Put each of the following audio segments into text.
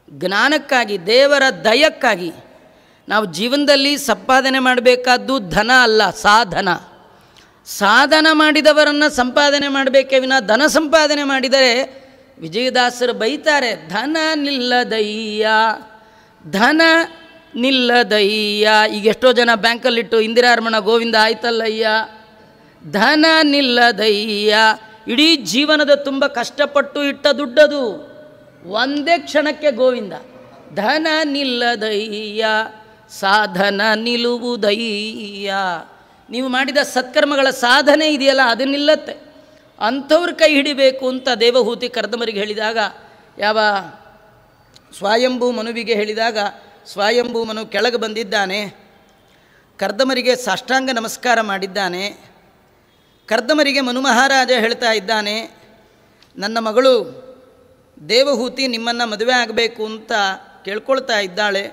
ಜ್ಞಾನಕ್ಕಾಗಿ, ದೇವರ ದಯಕ್ಕಾಗಿ ನಾವು ಜೀವನದಲ್ಲಿ ಸಂಪಾದನೆ ಮಾಡಬೇಕಾದ್ದು ಧನ ಅಲ್ಲ, ಸಾಧನ. ಸಾಧನ ಮಾಡಿದವರನ್ನು ಸಂಪಾದನೆ ಮಾಡಬೇಕೇ ವಿನ ಧನ ಸಂಪಾದನೆ ಮಾಡಿದರೆ ವಿಜಯದಾಸರು ಬೈತಾರೆ, ಧನ ನಿಲ್ಲದಯ್ಯ, ಧನ ನಿಲ್ಲದಯ್ಯ. ಈಗ ಎಷ್ಟೋ ಜನ ಬ್ಯಾಂಕಲ್ಲಿಟ್ಟು ಇಂದಿರಾರಮಣ ಗೋವಿಂದ ಆಯ್ತಲ್ಲಯ್ಯ, ಧನ ನಿಲ್ಲದಯ್ಯ. ಇಡೀ ಜೀವನದ ತುಂಬ ಕಷ್ಟಪಟ್ಟು ಇಟ್ಟ ದುಡ್ಡದು, ಒಂದೇ ಕ್ಷಣಕ್ಕೆ ಗೋವಿಂದ. ಧನ ನಿಲ್ಲದಯ್ಯ, ಸಾಧನ ನಿಲ್ಲುವುದಯ್ಯ. ನೀವು ಮಾಡಿದ ಸತ್ಕರ್ಮಗಳ ಸಾಧನೆ ಇದೆಯಲ್ಲ, ಅದು ನಿಲ್ಲತ್ತೆ. ಅಂಥವ್ರ ಕೈ ಹಿಡಿಬೇಕು ಅಂತ ದೇವಹೂತಿ ಕರ್ದಮರಿಗೆ ಹೇಳಿದಾಗ, ಯಾವ ಸ್ವಯಂಭೂ ಮನುವಿಗೆ ಹೇಳಿದಾಗ, ಸ್ವಯಂಭೂ ಮನು ಕೆಳಗೆ ಬಂದಿದ್ದಾನೆ, ಕರ್ದಮರಿಗೆ ಸಾಷ್ಟಾಂಗ ನಮಸ್ಕಾರ ಮಾಡಿದ್ದಾನೆ. ಕರ್ದಮರಿಗೆ ಮನು ಮಹಾರಾಜ ಹೇಳ್ತಾ ಇದ್ದಾನೆ, ನನ್ನ ಮಗಳು ದೇವಹೂತಿ ನಿಮ್ಮನ್ನು ಮದುವೆ ಆಗಬೇಕು ಅಂತ ಕೇಳ್ಕೊಳ್ತಾ ಇದ್ದಾಳೆ.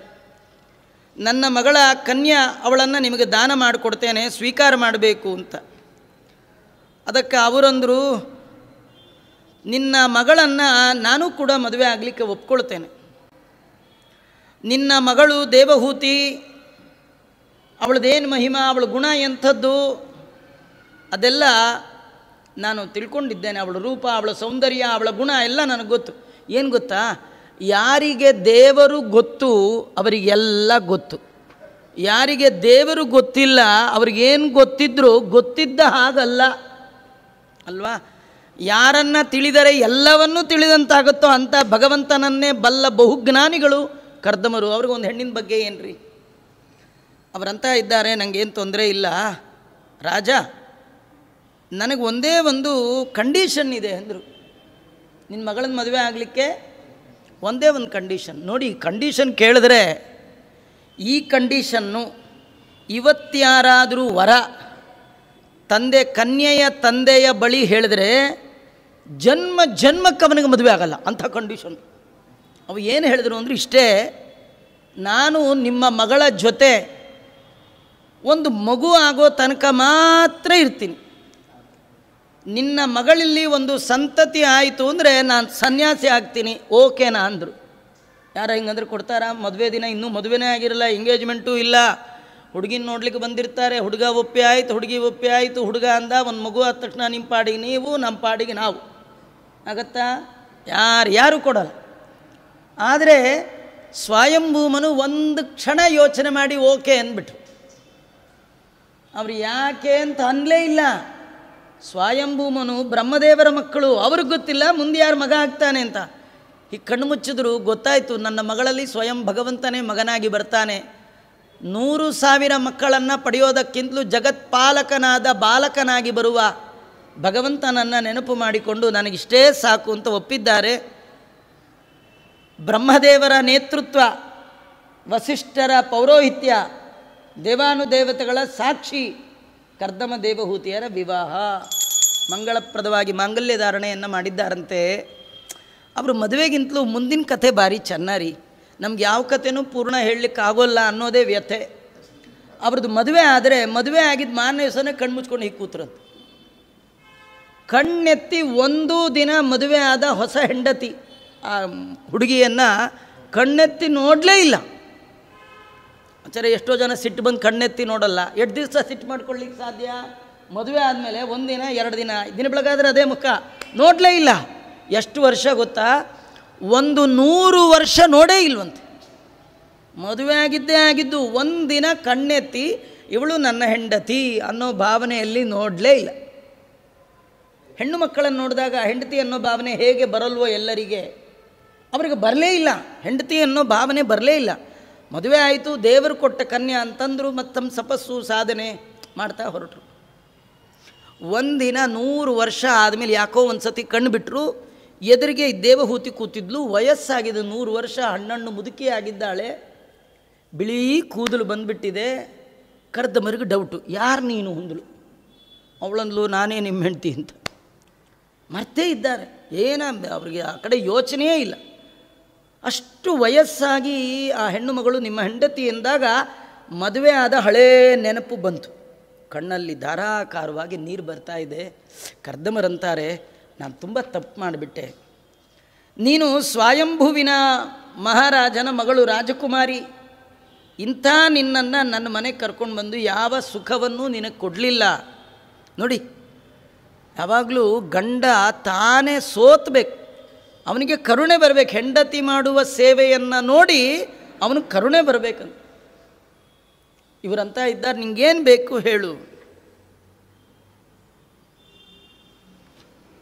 ನನ್ನ ಮಗಳ ಕನ್ಯಾ ಅವಳನ್ನು ನಿಮಗೆ ದಾನ ಮಾಡಿಕೊಡ್ತೇನೆ, ಸ್ವೀಕಾರ ಮಾಡಬೇಕು ಅಂತ. ಅದಕ್ಕೆ ಅವರಂದರು, ನಿನ್ನ ಮಗಳನ್ನು ನಾನು ಕೂಡ ಮದುವೆ ಆಗಲಿಕ್ಕೆ ಒಪ್ಕೊಳ್ತೇನೆ. ನಿನ್ನ ಮಗಳು ದೇವಹೂತಿ, ಅವಳದೇನು ಮಹಿಮಾ, ಅವಳ ಗುಣ ಎಂಥದ್ದು ಅದೆಲ್ಲ ನಾನು ತಿಳ್ಕೊಂಡಿದ್ದೇನೆ. ಅವಳ ರೂಪ, ಅವಳ ಸೌಂದರ್ಯ, ಅವಳ ಗುಣ ಎಲ್ಲ ನನಗೆ ಗೊತ್ತು. ಏನು ಗೊತ್ತಾ, ಯಾರಿಗೆ ದೇವರು ಗೊತ್ತು ಅವರಿಗೆಲ್ಲ ಗೊತ್ತು. ಯಾರಿಗೆ ದೇವರು ಗೊತ್ತಿಲ್ಲ ಅವ್ರಿಗೇನು ಗೊತ್ತಿದ್ರೂ ಗೊತ್ತಿದ್ದ ಹಾಗಲ್ಲ ಅಲ್ವಾ. ಯಾರನ್ನು ತಿಳಿದರೆ ಎಲ್ಲವನ್ನೂ ತಿಳಿದಂತಾಗುತ್ತೋ ಅಂಥ ಭಗವಂತನನ್ನೇ ಬಲ್ಲ ಬಹುಜ್ಞಾನಿಗಳು ಕರ್ದಮರು. ಅವ್ರಿಗೊಂದು ಹೆಣ್ಣಿನ ಬಗ್ಗೆ ಏನ್ರಿ, ಅವರಂತ ಇದ್ದಾರೆ, ನನಗೇನು ತೊಂದರೆ ಇಲ್ಲ ರಾಜ, ನನಗೆ ಒಂದೇ ಒಂದು ಕಂಡೀಷನ್ ಇದೆ ಅಂದರು. ನಿನ್ನ ಮಗಳನ್ನ ಮದುವೆ ಆಗಲಿಕ್ಕೆ ಒಂದೇ ಒಂದು ಕಂಡೀಷನ್. ನೋಡಿ, ಕಂಡೀಷನ್ ಕೇಳಿದ್ರೆ, ಈ ಕಂಡೀಷನ್ನು ಇವತ್ತ್ಯಾರಾದರೂ ವರ ತಂದೆ ಕನ್ಯೆಯ ತಂದೆಯ ಬಳಿ ಹೇಳಿದ್ರೆ ಜನ್ಮ ಜನ್ಮಕ್ಕೆ ಅವನಿಗೆ ಮದುವೆ ಆಗಲ್ಲ ಅಂಥ ಕಂಡೀಷನ್. ಅವು ಏನು ಹೇಳಿದ್ರು ಅಂದರೆ ಇಷ್ಟೇ, ನಾನು ನಿಮ್ಮ ಮಗಳ ಜೊತೆ ಒಂದು ಮಗು ಆಗೋ ತನಕ ಮಾತ್ರ ಇರ್ತೀನಿ. ನಿನ್ನ ಮಗಳಲ್ಲಿ ಒಂದು ಸಂತತಿ ಆಯಿತು ಅಂದರೆ ನಾನು ಸನ್ಯಾಸಿ ಆಗ್ತೀನಿ, ಓಕೆನಾ ಅಂದರು. ಯಾರು ಹಿಂಗಂದ್ರೆ ಕೊಡ್ತಾರಾ? ಮದುವೆ ದಿನ ಇನ್ನೂ ಮದುವೆನೇ ಆಗಿರಲ್ಲ, ಎಂಗೇಜ್ಮೆಂಟು ಇಲ್ಲ, ಹುಡುಗಿನ ನೋಡ್ಲಿಕ್ಕೆ ಬಂದಿರ್ತಾರೆ, ಹುಡುಗ ಒಪ್ಪಿ ಆಯಿತು, ಹುಡುಗಿ ಒಪ್ಪಿ ಆಯಿತು, ಹುಡುಗ ಅಂದ, ಒಂದು ಮಗು ಆದ ತಕ್ಷಣ ನಿಮ್ಮ ಪಾಡಿಗೆ ನೀವು, ನಮ್ಮ ಪಾಡಿಗೆ ನಾವು ಆಗತ್ತಾ? ಯಾರು ಕೊಡಲ್ಲ. ಆದರೆ ಸ್ವಯಂಭೂಮನು ಒಂದು ಕ್ಷಣ ಯೋಚನೆ ಮಾಡಿ ಓಕೆ ಅಂದ್ಬಿಟ್ರು. ಅವರು ಯಾಕೆ ಅಂತ ಅನ್ನಲೇ ಇಲ್ಲ. ಸ್ವಯಂಭೂಮನು ಬ್ರಹ್ಮದೇವರ ಮಕ್ಕಳು, ಅವ್ರಿಗೆ ಗೊತ್ತಿಲ್ಲ ಮುಂದೆ ಯಾರು ಮಗ ಆಗ್ತಾನೆ ಅಂತ. ಈ ಕಣ್ಣು ಮುಚ್ಚಿದ್ರು ಗೊತ್ತಾಯಿತು, ನನ್ನ ಮಗಳಲ್ಲಿ ಸ್ವಯಂ ಭಗವಂತನೇ ಮಗನಾಗಿ ಬರ್ತಾನೆ. 100,000 ಮಕ್ಕಳನ್ನು ಪಡೆಯೋದಕ್ಕಿಂತಲೂ ಜಗತ್ಪಾಲಕನಾದ ಬಾಲಕನಾಗಿ ಬರುವ ಭಗವಂತನನ್ನು ನೆನಪು ಮಾಡಿಕೊಂಡು ನನಗಿಷ್ಟೇ ಸಾಕು ಅಂತ ಒಪ್ಪಿದ್ದಾರೆ. ಬ್ರಹ್ಮದೇವರ ನೇತೃತ್ವ, ವಸಿಷ್ಠರ ಪೌರೋಹಿತ್ಯ, ದೇವಾನುದೇವತೆಗಳ ಸಾಕ್ಷಿ, ಕರ್ದಮ ದೇವಹೂತಿಯರ ವಿವಾಹ ಮಂಗಳಪ್ರದವಾಗಿ ಮಾಂಗಲ್ಯ ಧಾರಣೆಯನ್ನು ಮಾಡಿದ್ದಾರಂತೆ. ಅವರು ಮದುವೆಗಿಂತಲೂ ಮುಂದಿನ ಕಥೆ ಭಾರಿ ಚೆನ್ನಾರಿ. ನಮ್ಗೆ ಯಾವ ಕಥೆನೂ ಪೂರ್ಣ ಹೇಳಲಿಕ್ಕೆ ಆಗೋಲ್ಲ ಅನ್ನೋದೇ ವ್ಯಥೆ. ಅವ್ರದ್ದು ಮದುವೆ ಆದರೆ, ಮದುವೆ ಆಗಿದ್ದು ಮಾರನೇ ದಿವಸನೇ ಕಣ್ಣು ಮುಚ್ಕೊಂಡು ಹೀಗೆ ಕೂತ್ರಂತೆ. ಕಣ್ಣೆತ್ತಿ ಒಂದು ದಿನ ಮದುವೆ ಆದ ಹೊಸ ಹೆಂಡತಿ ಆ ಹುಡುಗಿಯನ್ನು ಕಣ್ಣೆತ್ತಿ ನೋಡಲೇ ಇಲ್ಲ. ಆಚಾರ್ಯ, ಎಷ್ಟೋ ಜನ ಸಿಟ್ಟು ಬಂದು ಕಣ್ಣೆತ್ತಿ ನೋಡಲ್ಲ. ಎಷ್ಟು ದಿವಸ ಸಿಟ್ಟು ಮಾಡ್ಕೊಳ್ಳಿಕ್ಕೆ ಸಾಧ್ಯ? ಮದುವೆ ಆದಮೇಲೆ 1 ದಿನ 2 ದಿನ ಬೆಳಗಾದ್ರೆ ಅದೇ ಮುಖ, ನೋಡಲೇ ಇಲ್ಲ. ಎಷ್ಟು ವರ್ಷ ಗೊತ್ತಾ? 100 ವರ್ಷ ನೋಡೇ ಇಲ್ವಂತೆ. ಮದುವೆ ಆಗಿದ್ದು 1 ದಿನ ಕಣ್ಣೆತ್ತಿ ಇವಳು ನನ್ನ ಹೆಂಡತಿ ಅನ್ನೋ ಭಾವನೆಯಲ್ಲಿ ನೋಡಲೇ ಇಲ್ಲ. ಹೆಣ್ಣು ಮಕ್ಕಳನ್ನು ನೋಡಿದಾಗ ಹೆಂಡತಿ ಅನ್ನೋ ಭಾವನೆ ಹೇಗೆ ಬರಲ್ವೋ ಎಲ್ಲರಿಗೆ, ಅವರಿಗೆ ಬರಲೇ ಇಲ್ಲ. ಹೆಂಡತಿ ಅನ್ನೋ ಭಾವನೆ ಬರಲೇ ಇಲ್ಲ. ಮದುವೆ ಆಯಿತು, ದೇವರು ಕೊಟ್ಟ ಕನ್ಯಾ ಅಂತಂದರು, ಮತ್ತು ತಮ್ಮ ತಪಸ್ಸು ಸಾಧನೆ ಮಾಡ್ತಾ ಹೊರಟರು. ಒಂದಿನ 100 ವರ್ಷ ಆದಮೇಲೆ ಯಾಕೋ ಒಂದು ಸತಿ ಕಣ್ಣು ಬಿಟ್ಟರು. ಎದುರಿಗೆ ದೇವಹೂತಿ ಕೂತಿದ್ಲು, ವಯಸ್ಸಾಗಿದೆ, 100 ವರ್ಷ, ಹಣ್ಣು ಮುದುಕಿ ಆಗಿದ್ದಾಳೆ, ಬಿಳಿ ಕೂದಲು ಬಂದುಬಿಟ್ಟಿದೆ. ಕರ್ದಮರಿಗೆ ಡೌಟು, ಯಾರು ನೀನು ಹೊಂದಲು? ಅವಳಂದ್ಲು, ನಾನೇ ನಿಮ್ಮ ಹೆಂಡತಿ ಅಂತ. ಮರ್ತೇ ಇದ್ದಾರೆ, ಅವ್ರಿಗೆ ಆ ಕಡೆ ಯೋಚನೆಯೇ ಇಲ್ಲ. ಅಷ್ಟು ವಯಸ್ಸಾಗಿ ಆ ಹೆಣ್ಣು ಮಗಳು ನಿಮ್ಮ ಹೆಂಡತಿ ಎಂದಾಗ ಮದುವೆ ಆದ ಹಳೇ ನೆನಪು ಬಂತು. ಕಣ್ಣಲ್ಲಿ ಧಾರಾಕಾರವಾಗಿ ನೀರು ಬರ್ತಾ ಇದೆ. ಕರ್ದಮರಂತಾರೆ, ನಾನು ತುಂಬ ತಪ್ಪು ಮಾಡಿಬಿಟ್ಟೆ. ನೀನು ಸ್ವಯಂಭುವಿನ ಮಹಾರಾಜನ ಮಗಳು ರಾಜಕುಮಾರಿ, ಇಂಥ ನಿನ್ನನ್ನು ನನ್ನ ಮನೆಗೆ ಕರ್ಕೊಂಡು ಬಂದು ಯಾವ ಸುಖವನ್ನೂ ನಿನಗೆ ಕೊಡಲಿಲ್ಲ. ನೋಡಿ, ಯಾವಾಗಲೂ ಗಂಡ ತಾನೇ ಸೋತ್ಬೇಕು, ಅವನಿಗೆ ಕರುಣೆ ಬರಬೇಕು. ಹೆಂಡತಿ ಮಾಡುವ ಸೇವೆಯನ್ನು ನೋಡಿ ಅವನಿಗೆ ಕರುಣೆ ಬರಬೇಕಂತ. ಇವರಂತ ಇದ್ದಾರೆ, ನಿಂಗೇನು ಬೇಕು ಹೇಳು.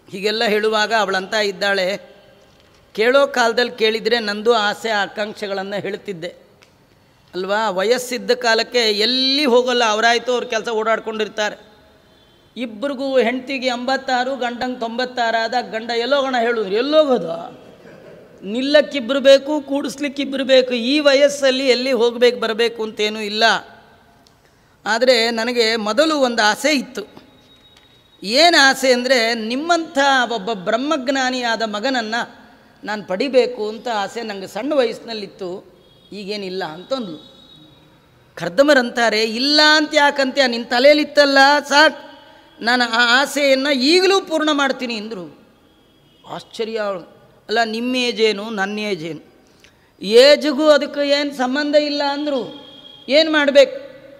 ಹೀಗೆಲ್ಲ ಹೇಳುವಾಗ ಅವಳಂತ ಇದ್ದಾಳೆ, ಕೇಳೋ ಕಾಲದಲ್ಲಿ ಕೇಳಿದರೆ ನಂದು ಆಸೆ ಆಕಾಂಕ್ಷೆಗಳನ್ನು ಹೇಳ್ತಿದ್ದೆ ಅಲ್ವಾ. ವಯಸ್ಸಿದ್ದ ಕಾಲಕ್ಕೆ ಎಲ್ಲಿ ಹೋಗೋಲ್ಲ, ಅವರಾಯಿತು ಅವ್ರ ಕೆಲಸ ಓಡಾಡ್ಕೊಂಡಿರ್ತಾರೆ. ಇಬ್ಬರಿಗೂ ಹೆಂಡ್ತಿಗೆ 86, ಗಂಡಂಗೆ 96 ಆದಾಗ ಗಂಡ ಎಲ್ಲೋಗೋಣ ಹೇಳಿದ್ರು, ಎಲ್ಲೋಗೋದು? ನಿಲ್ಲಕ್ಕಿಬ್ಬರು ಬೇಕು, ಕೂಡಿಸ್ಲಿಕ್ಕಿಬ್ಬರು ಬೇಕು. ಈ ವಯಸ್ಸಲ್ಲಿ ಎಲ್ಲಿ ಹೋಗಬೇಕು ಬರಬೇಕು ಅಂತೇನೂ ಇಲ್ಲ. ಆದರೆ ನನಗೆ ಮೊದಲು ಒಂದು ಆಸೆ ಇತ್ತು. ಏನು ಆಸೆ ಅಂದರೆ, ನಿಮ್ಮಂಥ ಒಬ್ಬ ಬ್ರಹ್ಮಜ್ಞಾನಿಯಾದ ಮಗನನ್ನು ನಾನು ಪಡಿಬೇಕು ಅಂತ ಆಸೆ ನನಗೆ ಸಣ್ಣ ವಯಸ್ಸಿನಲ್ಲಿತ್ತು. ಈಗೇನಿಲ್ಲ ಅಂತಂದ್ಲು. ಕರ್ದಮರಂತಾರೆ, ಇಲ್ಲ ಅಂತ ಯಾಕಂತ್ಯ, ನಿನ್ನ ತಲೆಯಲ್ಲಿತ್ತಲ್ಲ ಸಾಕು, ನಾನು ಆ ಆಸೆಯನ್ನು ಈಗಲೂ ಪೂರ್ಣ ಮಾಡ್ತೀನಿ ಅಂದರು. ಆಶ್ಚರ್ಯ. ಅಲ್ಲ, ನಿಮ್ಮ ಏಜೇನು ನನ್ನ ಏಜೇನು? ಏಜ್ಗೂ ಅದಕ್ಕೆ ಏನು ಸಂಬಂಧ ಇಲ್ಲ ಅಂದರು. ಏನು ಮಾಡಬೇಕು?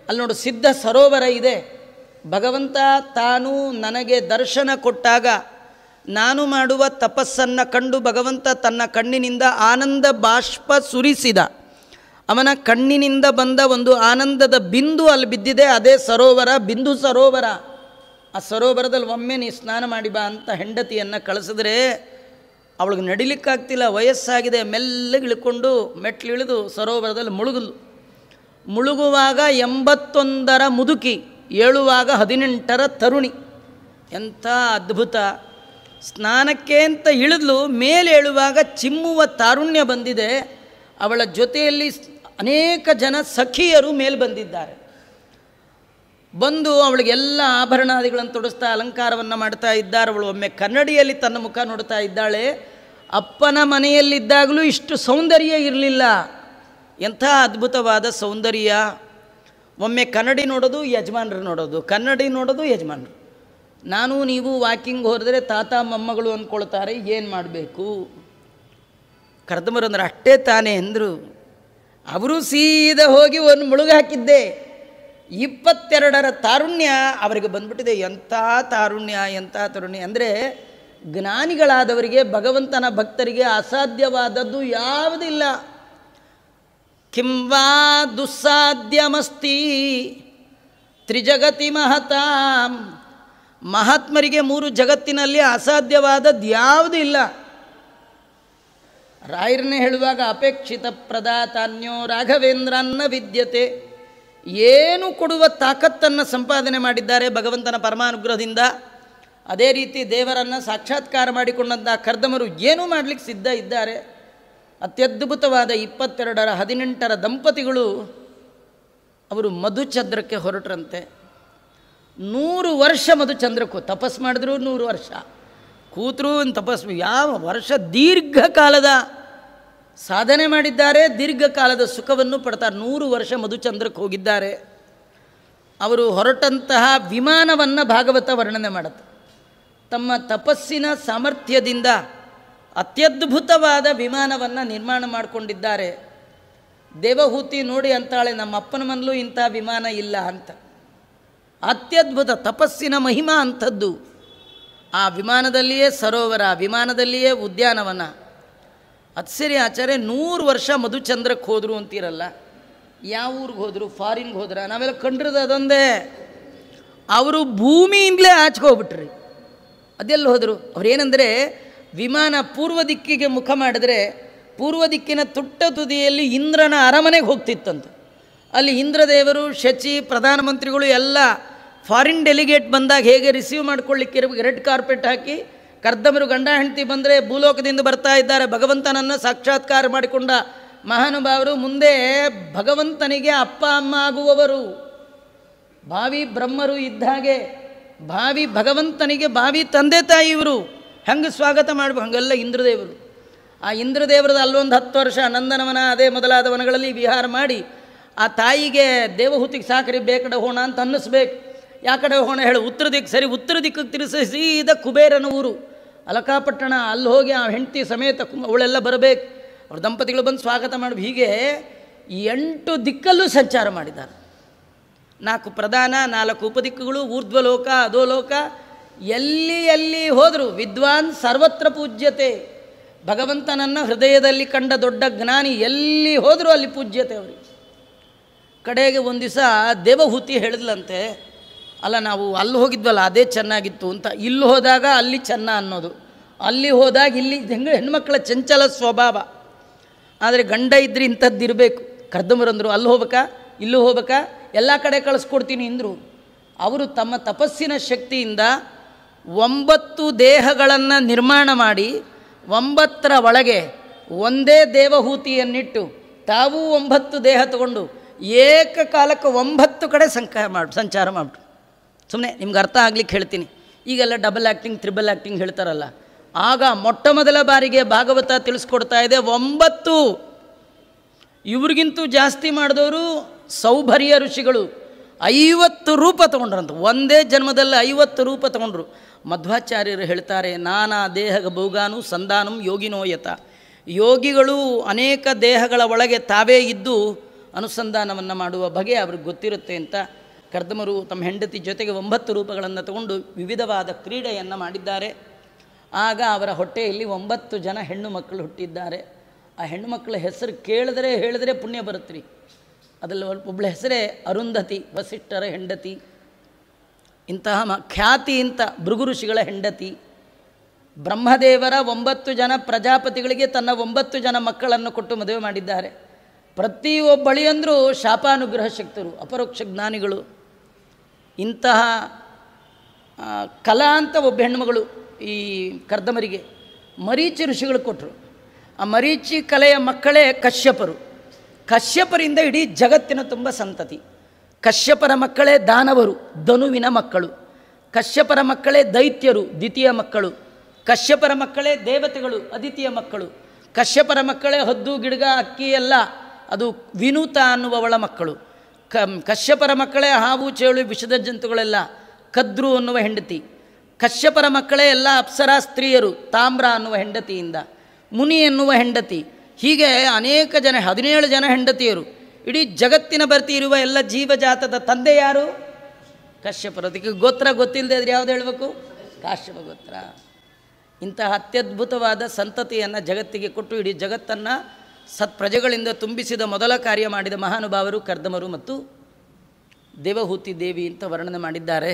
ಅಲ್ಲಿ ನೋಡು, ಸಿದ್ಧ ಸರೋವರ ಇದೆ. ಭಗವಂತ ತಾನು ನನಗೆ ದರ್ಶನ ಕೊಟ್ಟಾಗ ನಾನು ಮಾಡುವ ತಪಸ್ಸನ್ನು ಕಂಡು ಭಗವಂತ ತನ್ನ ಕಣ್ಣಿನಿಂದ ಆನಂದ ಬಾಷ್ಪ ಸುರಿಸಿದ. ಅವನ ಕಣ್ಣಿನಿಂದ ಬಂದ ಒಂದು ಆನಂದದ ಬಿಂದು ಅಲ್ಲಿ ಬಿದ್ದಿದೆ. ಅದೇ ಸರೋವರ, ಬಿಂದು ಸರೋವರ. ಆ ಸರೋವರದಲ್ಲಿ ಒಮ್ಮೆ ನೀ ಸ್ನಾನ ಮಾಡಿ ಬಾ ಅಂತ ಹೆಂಡತಿಯನ್ನು ಕಳಿಸಿದ್ರೆ ಅವಳಿಗೆ ನಡಿಲಿಕ್ಕಾಗ್ತಿಲ್ಲ, ವಯಸ್ಸಾಗಿದೆ. ಮೆಲ್ಲಗೆ ಇಳ್ಕೊಂಡು ಮೆಟ್ಲಿಳಿದು ಸರೋವರದಲ್ಲಿ ಮುಳುಗುವಾಗ 81ರ ಮುದುಕಿ, ಏಳುವಾಗ 18ರ ತರುಣಿ. ಎಂಥ ಅದ್ಭುತ! ಸ್ನಾನಕ್ಕೆ ಅಂತ ಇಳಿದ್ಲು, ಮೇಲೆ ಏಳುವಾಗ ಚಿಮ್ಮುವ ತಾರುಣ್ಯ ಬಂದಿದೆ. ಅವಳ ಜೊತೆಯಲ್ಲಿ ಅನೇಕ ಜನ ಸಖಿಯರು ಮೇಲೆ ಬಂದಿದ್ದಾರೆ. ಬಂದು ಅವಳಿಗೆಲ್ಲ ಆಭರಣಾದಿಗಳನ್ನು ತೊಡಿಸ್ತಾ ಅಲಂಕಾರವನ್ನು ಮಾಡ್ತಾ ಇದ್ದಾರೆ. ಅವಳು ಒಮ್ಮೆ ಕನ್ನಡಿಯಲ್ಲಿ ತನ್ನ ಮುಖ ನೋಡ್ತಾ ಇದ್ದಾಳೆ. ಅಪ್ಪನ ಮನೆಯಲ್ಲಿದ್ದಾಗಲೂ ಇಷ್ಟು ಸೌಂದರ್ಯ ಇರಲಿಲ್ಲ. ಎಂಥ ಅದ್ಭುತವಾದ ಸೌಂದರ್ಯ! ಒಮ್ಮೆ ಕನ್ನಡಿ ನೋಡೋದು, ಯಜಮಾನರು ನೋಡೋದು, ಕನ್ನಡಿ ನೋಡೋದು, ಯಜಮಾನರು. ನಾನು ನೀವು ವಾಕಿಂಗ್ ಹೋದರೆ ತಾತ ಮೊಮ್ಮಗಳು ಅಂದ್ಕೊಳ್ತಾರೆ, ಏನು ಮಾಡಬೇಕು? ಕರ್ದಮರಂದ್ರೆ ಅಷ್ಟೇ ತಾನೇ ಅಂದರು. ಅವರು ಸೀದಾ ಹೋಗಿ ಒಂದು ಮುಳುಗು ಹಾಕಿದ್ದೆ. 22ರ ತಾರುಣ್ಯ ಅವರಿಗೆ ಬಂದ್ಬಿಟ್ಟಿದೆ. ಎಂಥ ತಾರುಣ್ಯ, ಎಂಥ ತರುಣ್ಯ ಅಂದರೆ ಜ್ಞಾನಿಗಳಾದವರಿಗೆ, ಭಗವಂತನ ಭಕ್ತರಿಗೆ ಅಸಾಧ್ಯವಾದದ್ದು ಯಾವುದಿಲ್ಲ. ಕಿಂವಾ ದುಸ್ಸಾಧ್ಯವಸ್ತಿ ತ್ರಿಜಗತಿ ಮಹತಾಂ. ಮಹಾತ್ಮರಿಗೆ 3 ಜಗತ್ತಿನಲ್ಲಿ ಅಸಾಧ್ಯವಾದದ್ದು ಯಾವುದೂ ಇಲ್ಲ. ರಾಯರನ್ನೇ ಹೇಳುವಾಗ ಅಪೇಕ್ಷಿತ ಪ್ರದಾತಾನ್ಯೋ ರಾಘವೇಂದ್ರನ್ನ ವಿದ್ಯತೆ. ಏನು ಕೊಡುವ ತಾಕತ್ತನ್ನು ಸಂಪಾದನೆ ಮಾಡಿದ್ದಾರೆ ಭಗವಂತನ ಪರಮಾನುಗ್ರಹದಿಂದ. ಅದೇ ರೀತಿ ದೇವರನ್ನು ಸಾಕ್ಷಾತ್ಕಾರ ಮಾಡಿಕೊಂಡಂಥ ಕರ್ದಮರು ಏನೂ ಮಾಡಲಿಕ್ಕೆ ಸಿದ್ಧ ಇದ್ದಾರೆ. ಅತ್ಯದ್ಭುತವಾದ 22ರ 18ರ ದಂಪತಿಗಳು ಅವರು ಮಧುಚಂದ್ರಕ್ಕೆ ಹೊರಟ್ರಂತೆ. 100 ವರ್ಷ ಮಧುಚಂದ್ರಕ್ಕೂ ತಪಸ್ಸು ಮಾಡಿದ್ರು. 100 ವರ್ಷ ಕೂತರು ತಪಸ್ಸು. ಯಾವ ವರ್ಷ ದೀರ್ಘಕಾಲದ ಸಾಧನೆ ಮಾಡಿದ್ದಾರೆ, ದೀರ್ಘಕಾಲದ ಸುಖವನ್ನು ಪಡ್ತಾರೆ. 100 ವರ್ಷ ಮಧುಚಂದ್ರಕ್ಕೆ ಹೋಗಿದ್ದಾರೆ. ಅವರು ಹೊರಟಂತಹ ವಿಮಾನವನ್ನು ಭಾಗವತ ವರ್ಣನೆ ಮಾಡುತ್ತೆ. ತಮ್ಮ ತಪಸ್ಸಿನ ಸಾಮರ್ಥ್ಯದಿಂದ ಅತ್ಯದ್ಭುತವಾದ ವಿಮಾನವನ್ನು ನಿರ್ಮಾಣ ಮಾಡಿಕೊಂಡಿದ್ದಾರೆ. ದೇವಹೂತಿ ನೋಡಿ ಅಂತಾಳೆ, ನಮ್ಮ ಅಪ್ಪನ ಮನಲ್ಲೂ ಇಂಥ ವಿಮಾನ ಇಲ್ಲ ಅಂತ. ಅತ್ಯದ್ಭುತ ತಪಸ್ಸಿನ ಮಹಿಮಾ ಅಂಥದ್ದು. ಆ ವಿಮಾನದಲ್ಲಿಯೇ ಸರೋವರ, ವಿಮಾನದಲ್ಲಿಯೇ ಉದ್ಯಾನವನ. ಅದು ಸರಿ ಆಚಾರ್ಯ, 100 ವರ್ಷ ಮಧುಚಂದ್ರಕ್ಕೆ ಹೋದರು ಅಂತೀರಲ್ಲ, ಯಾವ ಊರಿಗೆ ಹೋದರು? ಫಾರಿನ್ಗೆ ಹೋದ್ರ? ನಾವೆಲ್ಲ ಕಂಡ್ರದ ಅದೊಂದೇ. ಅವರು ಭೂಮಿಯಿಂದಲೇ ಆಚೆಗೆ ಹೋಗ್ಬಿಟ್ರಿ. ಅದೆಲ್ಲ ಹೋದರು? ಅವ್ರೇನೆಂದರೆ, ವಿಮಾನ ಪೂರ್ವ ದಿಕ್ಕಿಗೆ ಮುಖ ಮಾಡಿದ್ರೆ ಪೂರ್ವ ದಿಕ್ಕಿನ ತುಟ್ಟ ತುದಿಯಲ್ಲಿ ಇಂದ್ರನ ಅರಮನೆಗೆ ಹೋಗ್ತಿತ್ತಂತೆ. ಅಲ್ಲಿ ಇಂದ್ರದೇವರು, ಶಚಿ, ಪ್ರಧಾನಮಂತ್ರಿಗಳು ಎಲ್ಲ ಫಾರಿನ್ ಡೆಲಿಗೇಟ್ ಬಂದಾಗ ಹೇಗೆ ರಿಸೀವ್ ಮಾಡ್ಕೊಳ್ಳಿಕ್ಕೆ ರೆಡ್ ಕಾರ್ಪೆಟ್ ಹಾಕಿ, ಕರ್ದಮರು ಗಂಡ ಹೆಂಡತಿ ಬಂದರೆ ಭೂಲೋಕದಿಂದ ಬರ್ತಾ ಇದ್ದಾರೆ, ಭಗವಂತನನ್ನು ಸಾಕ್ಷಾತ್ಕಾರ ಮಾಡಿಕೊಂಡ ಮಹಾನುಭಾವರು, ಮುಂದೆ ಭಗವಂತನಿಗೆ ಅಪ್ಪ ಅಮ್ಮ ಆಗುವವರು, ಭಾವಿ ಬ್ರಹ್ಮರು ಇದ್ದ ಹಾಗೆ ಭಾವಿ ಭಗವಂತನಿಗೆ ಭಾವಿ ತಂದೆ ತಾಯಿ ಇವರು. ಹೆಂಗೆ ಸ್ವಾಗತ ಮಾಡಬೇಕು? ಹಂಗೆಲ್ಲ ಇಂದ್ರದೇವರು. ಆ ಇಂದ್ರದೇವರದ ಅಲ್ಲೊಂದು 10 ವರ್ಷ ನಂದನವನ ಅದೇ ಮೊದಲಾದ ವನಗಳಲ್ಲಿ ವಿಹಾರ ಮಾಡಿ ಆ ತಾಯಿಗೆ ದೇವಹೂತಿಗೆ ಸಾಕರಿ ಬೇಕಡೆ ಹೋಣ ಅಂತ ಅನ್ನಿಸ್ಬೇಕು. ಯಾ ಕಡೆ ಹೋಣ ಹೇಳು? ಉತ್ತರ ದಿಕ್ಕು. ಸರಿ, ಉತ್ತರ ದಿಕ್ಕಿಗೆ ತಿರುಗಿಸಿ ಸೀದಾ ಕುಬೇರನ ಊರು ಅಲಕಾಪಟ್ಟಣ. ಅಲ್ಲಿ ಹೋಗಿ ಆ ಹೆಂಡತಿ ಸಮೇತ ಅವಳೆಲ್ಲ ಬರಬೇಕು. ಅವ್ರ ದಂಪತಿಗಳು ಬಂದು ಸ್ವಾಗತ ಮಾಡಿ ಹೀಗೆ 8 ದಿಕ್ಕಲ್ಲೂ ಸಂಚಾರ ಮಾಡಿದ್ದಾರೆ. 4 ಪ್ರಧಾನ, 4 ಉಪದಿಕ್ಕುಗಳು, ಊರ್ಧ್ವಲೋಕ, ಅಧೋಲೋಕ, ಎಲ್ಲಿ ಹೋದರು ವಿದ್ವಾನ್ ಸರ್ವತ್ರ ಪೂಜ್ಯತೆ. ಭಗವಂತನನ್ನು ಹೃದಯದಲ್ಲಿ ಕಂಡ ದೊಡ್ಡ ಜ್ಞಾನಿ ಎಲ್ಲಿ ಹೋದರೂ ಅಲ್ಲಿ ಪೂಜ್ಯತೆ ಅವರಿಗೆ. ಕಡೆಗೆ ಒಂದು ದಿವಸ ದೇವಹೂತಿ ಹೇಳಿದ್ಲಂತೆ, ಅಲ್ಲ ನಾವು ಅಲ್ಲಿ ಹೋಗಿದ್ವಲ್ಲ ಅದೇ ಚೆನ್ನಾಗಿತ್ತು ಅಂತ, ಇಲ್ಲಿ ಹೋದಾಗ ಅಲ್ಲಿ ಚೆನ್ನ ಅನ್ನೋದು, ಅಲ್ಲಿ ಹೋದಾಗ ಇಲ್ಲಿ ಹೆಣ್ಮಕ್ಳ ಚಂಚಲ ಸ್ವಭಾವ. ಆದರೆ ಗಂಡ ಇದ್ರೆ ಇಂಥದ್ದಿರಬೇಕು. ಕರ್ದಮರಂದರು ಅಲ್ಲಿ ಹೋಗ್ಬೇಕಾ ಇಲ್ಲೂ ಹೋಗ್ಬೇಕಾ, ಎಲ್ಲ ಕಡೆ ಕಳಿಸ್ಕೊಡ್ತೀನಿ ಅಂದರು. ಅವರು ತಮ್ಮ ತಪಸ್ಸಿನ ಶಕ್ತಿಯಿಂದ 9 ದೇಹಗಳನ್ನು ನಿರ್ಮಾಣ ಮಾಡಿ 9ರ ಒಳಗೆ ಒಂದೇ ದೇವಹೂತಿಯನ್ನಿಟ್ಟು ತಾವೂ 9 ದೇಹ ತಗೊಂಡು ಏಕಕಾಲಕ್ಕೆ 9 ಕಡೆ ಸಂಚಾರ ಮಾಡಿಬಿಟ್ರು. ಸುಮ್ಮನೆ ನಿಮ್ಗೆ ಅರ್ಥ ಆಗ್ಲಿಕ್ಕೆ ಹೇಳ್ತೀನಿ. ಈಗೆಲ್ಲ ಡಬಲ್ ಆ್ಯಕ್ಟಿಂಗ್, ತ್ರಿಬಲ್ ಆ್ಯಕ್ಟಿಂಗ್ ಹೇಳ್ತಾರಲ್ಲ, ಆಗ ಮೊಟ್ಟ ಮೊದಲ ಬಾರಿಗೆ ಭಾಗವತ ತಿಳಿಸ್ಕೊಡ್ತಾ ಇದೆ 9. ಇವ್ರಿಗಿಂತೂ ಜಾಸ್ತಿ ಮಾಡಿದವರು ಸೌಭರ್ಯ ಋಷಿಗಳು 50 ರೂಪ ತಗೊಂಡ್ರಂತ. ಒಂದೇ ಜನ್ಮದಲ್ಲಿ 50 ರೂಪ ತಗೊಂಡ್ರು. ಮಧ್ವಾಚಾರ್ಯರು ಹೇಳ್ತಾರೆ, ನಾನಾ ದೇಹಗ ಭೋಗಾನು ಸಂಧಾನಂ ಯೋಗಿನೋ ಯತ. ಯೋಗಿಗಳು ಅನೇಕ ದೇಹಗಳ ಒಳಗೆ ತಾವೇ ಇದ್ದು ಅನುಸಂಧಾನವನ್ನು ಮಾಡುವ ಬಗೆ ಅವ್ರಿಗೆ ಗೊತ್ತಿರುತ್ತೆ ಅಂತ. ಕರ್ದಮರು ತಮ್ಮ ಹೆಂಡತಿ ಜೊತೆಗೆ 9 ರೂಪಗಳನ್ನು ತಗೊಂಡು ವಿವಿಧವಾದ ಕ್ರೀಡೆಯನ್ನು ಮಾಡಿದ್ದಾರೆ. ಆಗ ಅವರ ಹೊಟ್ಟೆಯಲ್ಲಿ 9 ಜನ ಹೆಣ್ಣು ಮಕ್ಕಳು ಹುಟ್ಟಿದ್ದಾರೆ. ಆ ಹೆಣ್ಣು ಮಕ್ಕಳ ಹೆಸರು ಹೇಳಿದ್ರೆ ಪುಣ್ಯ ಬರುತ್ತೆ ರೀ. ಅದರಲ್ಲಿ ಒಬ್ಬಳ ಹೆಸರೇ ಅರುಂಧತಿ, ವಸಿಷ್ಠರ ಹೆಂಡತಿ. ಇಂತಹ ಖ್ಯಾತಿ ಇಂಥ ಭೃಗು ಋಷಿಗಳ ಹೆಂಡತಿ. ಬ್ರಹ್ಮದೇವರ 9 ಜನ ಪ್ರಜಾಪತಿಗಳಿಗೆ ತನ್ನ 9 ಜನ ಮಕ್ಕಳನ್ನು ಕೊಟ್ಟು ಮದುವೆ ಮಾಡಿದ್ದಾರೆ. ಪ್ರತಿಯೊಬ್ಬಳಿಯಂದರೂ ಶಾಪಾನುಗ್ರಹ ಶಕ್ತರು, ಅಪರೋಕ್ಷ ಜ್ಞಾನಿಗಳು. ಇಂತಹ ಕಲಾ ಅಂತ ಒಬ್ಬ ಹೆಣ್ಣುಮಗಳು ಈ ಕರ್ದಮರಿಗೆ ಮರೀಚಿ ಋಷಿಗಳು ಕೊಟ್ಟರು. ಆ ಮರೀಚಿ ಕಲೆಯ ಮಕ್ಕಳೇ ಕಶ್ಯಪರು. ಕಶ್ಯಪರಿಂದ ಇಡೀ ಜಗತ್ತಿನ ತುಂಬ ಸಂತತಿ. ಕಶ್ಯಪರ ಮಕ್ಕಳೇ ದಾನವರು, ಧನುವಿನ ಮಕ್ಕಳು. ಕಶ್ಯಪರ ಮಕ್ಕಳೇ ದೈತ್ಯರು, ದ್ವಿತೀಯ ಮಕ್ಕಳು. ಕಶ್ಯಪರ ಮಕ್ಕಳೇ ದೇವತೆಗಳು, ಅದಿತಿಯ ಮಕ್ಕಳು. ಕಶ್ಯಪರ ಮಕ್ಕಳೇ ಹದ್ದು ಗಿಡಗ ಅಕ್ಕಿ ಎಲ್ಲ, ಅದು ವಿನೂತ ಅನ್ನುವವಳ ಮಕ್ಕಳು. ಕಶ್ಯಪರ ಮಕ್ಕಳೇ ಹಾವು ಚೇಳು ವಿಷದ ಜಂತುಗಳೆಲ್ಲ, ಕದ್ರು ಅನ್ನುವ ಹೆಂಡತಿ. ಕಶ್ಯಪರ ಮಕ್ಕಳೇ ಎಲ್ಲ ಅಪ್ಸರಾ ಸ್ತ್ರೀಯರು, ತಾಮ್ರ ಅನ್ನುವ ಹೆಂಡತಿಯಿಂದ. ಮುನಿ ಎನ್ನುವ ಹೆಂಡತಿ. ಹೀಗೆ ಅನೇಕ ಜನ, 17 ಜನ ಹೆಂಡತಿಯರು. ಇಡೀ ಜಗತ್ತಿನ ಬರ್ತಿ ಇರುವ ಎಲ್ಲ ಜೀವಜಾತದ ತಂದೆ ಯಾರು? ಕಶ್ಯಪರು. ಅದಕ್ಕೆ ಗೋತ್ರ ಗೊತ್ತಿಲ್ಲದೆ ಇದ್ರೆ ಯಾವುದು ಹೇಳಬೇಕು? ಕಾಶ್ಯಪ ಗೋತ್ರ. ಇಂತಹ ಅತ್ಯದ್ಭುತವಾದ ಸಂತತಿಯನ್ನು ಜಗತ್ತಿಗೆ ಕೊಟ್ಟು ಇಡೀ ಜಗತ್ತನ್ನು ಸತ್ಪ್ರಜೆಗಳಿಂದ ತುಂಬಿಸಿದ ಮೊದಲ ಕಾರ್ಯ ಮಾಡಿದ ಮಹಾನುಭಾವರು ಕರ್ದಮರು ಮತ್ತು ದೇವಹೂತಿ ದೇವಿ ಅಂತ ವರ್ಣನೆ ಮಾಡಿದ್ದಾರೆ.